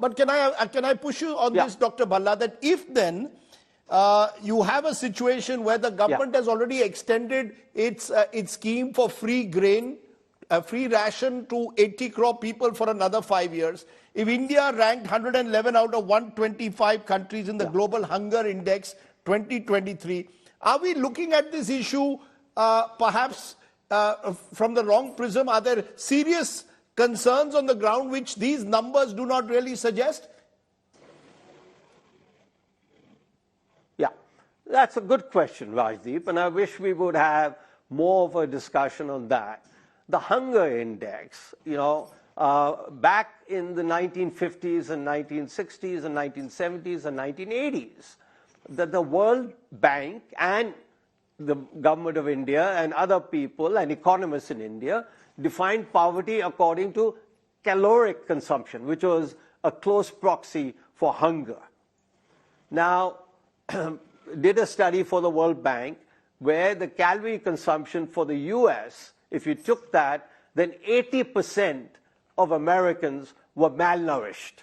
But can I push you on this, Dr. Bhalla, that if then you have a situation where the government has already extended its scheme for free grain, free ration to 80 crore people for another 5 years. If India ranked 111 out of 125 countries in the Global Hunger Index 2023, are we looking at this issue perhaps from the wrong prism? Are there serious concerns on the ground which these numbers do not really suggest? Yeah, that's a good question, Rajdeep, and I wish we would have more of a discussion on that. The hunger index, back in the 1950s and 1960s and 1970s and 1980s, that the World Bank and the government of India and other people and economists in India defined poverty according to caloric consumption, which was a close proxy for hunger. Now, did a study for the World Bank where the calorie consumption for the US, if you took that, then 80% of Americans were malnourished.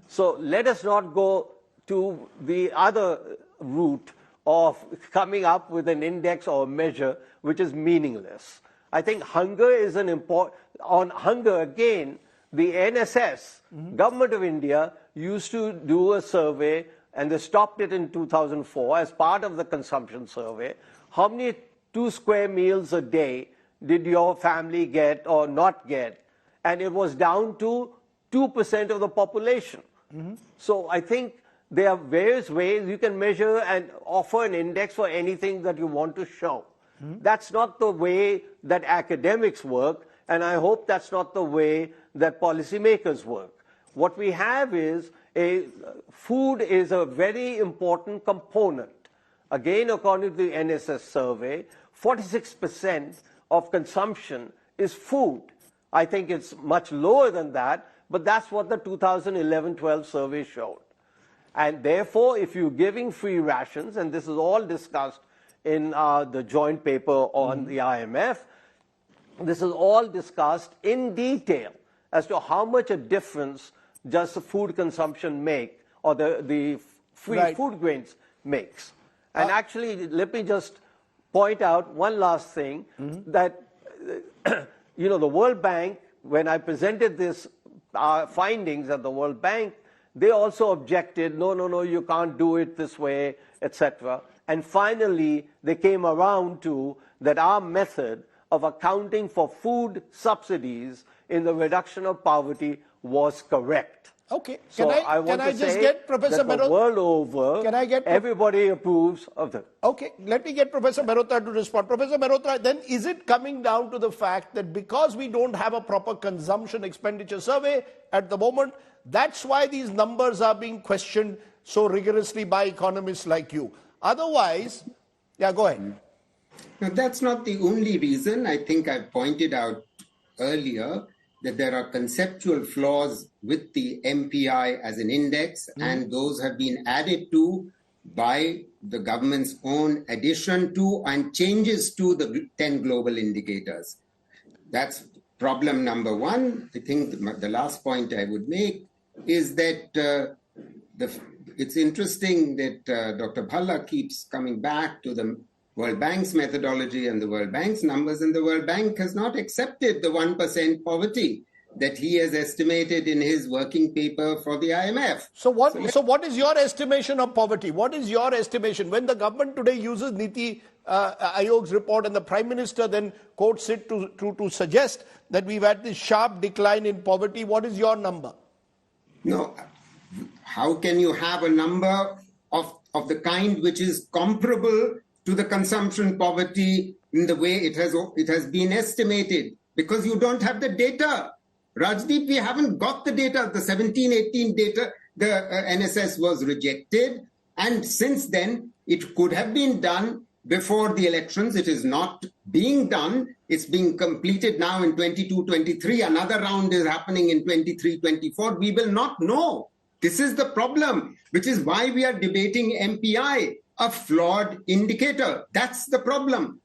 So let us not go to the other route of coming up with an index or a measure which is meaningless. I think hunger is an important, on hunger again, the NSS, Government of India, used to do a survey, and they stopped it in 2004 as part of the consumption survey. How many 2 square meals a day did your family get or not get? And it was down to 2% of the population. So I think there are various ways you can measure and offer an index for anything that you want to show. That's not the way that academics work, and I hope that's not the way that policymakers work. What we have is food is a very important component. Again, according to the NSS survey, 46% of consumption is food. I think it's much lower than that, but that's what the 2011-12 survey showed. And therefore, if you're giving free rations, and this is all discussed in the joint paper on the IMF, this is all discussed in detail as to how much a difference does the food consumption make, or the free food grains makes. And actually, let me just point out one last thing, that the World Bank, when I presented this findings at the World Bank, they also objected, no, you can't do it this way, etc. And finally, they came around to that our method of accounting for food subsidies in the reduction of poverty was correct. Okay. So I want to say get Professor that the world over, everybody approves of that. Okay, let me get Professor Mehrotra to respond. Professor Mehrotra, then is it coming down to the fact that because we don't have a proper consumption expenditure survey at the moment, that's why these numbers are being questioned so rigorously by economists like you? Otherwise, go ahead. No, that's not the only reason. I think I pointed out earlier that there are conceptual flaws with the MPI as an index, and those have been added to by the government's own addition to and changes to the 10 global indicators. That's problem number one. I think the last point I would make is that it's interesting that Dr. Bhalla keeps coming back to the World Bank's methodology and the World Bank's numbers, and the World Bank has not accepted the 1% poverty that he has estimated in his working paper for the IMF. So what is your estimation of poverty? What is your estimation? When the government today uses Niti Ayog's report and the Prime Minister then quotes it to suggest that we've had this sharp decline in poverty, what is your number? No, how can you have a number of the kind which is comparable to the consumption poverty in the way it has been estimated? Because you don't have the data. Rajdeep, we haven't got the data. The 17-18 data, the NSS was rejected. And since then, it could have been done before the elections. It is not being done. It's being completed now in 22-23. Another round is happening in 23-24. We will not know. This is the problem, which is why we are debating MPI, a flawed indicator. That's the problem.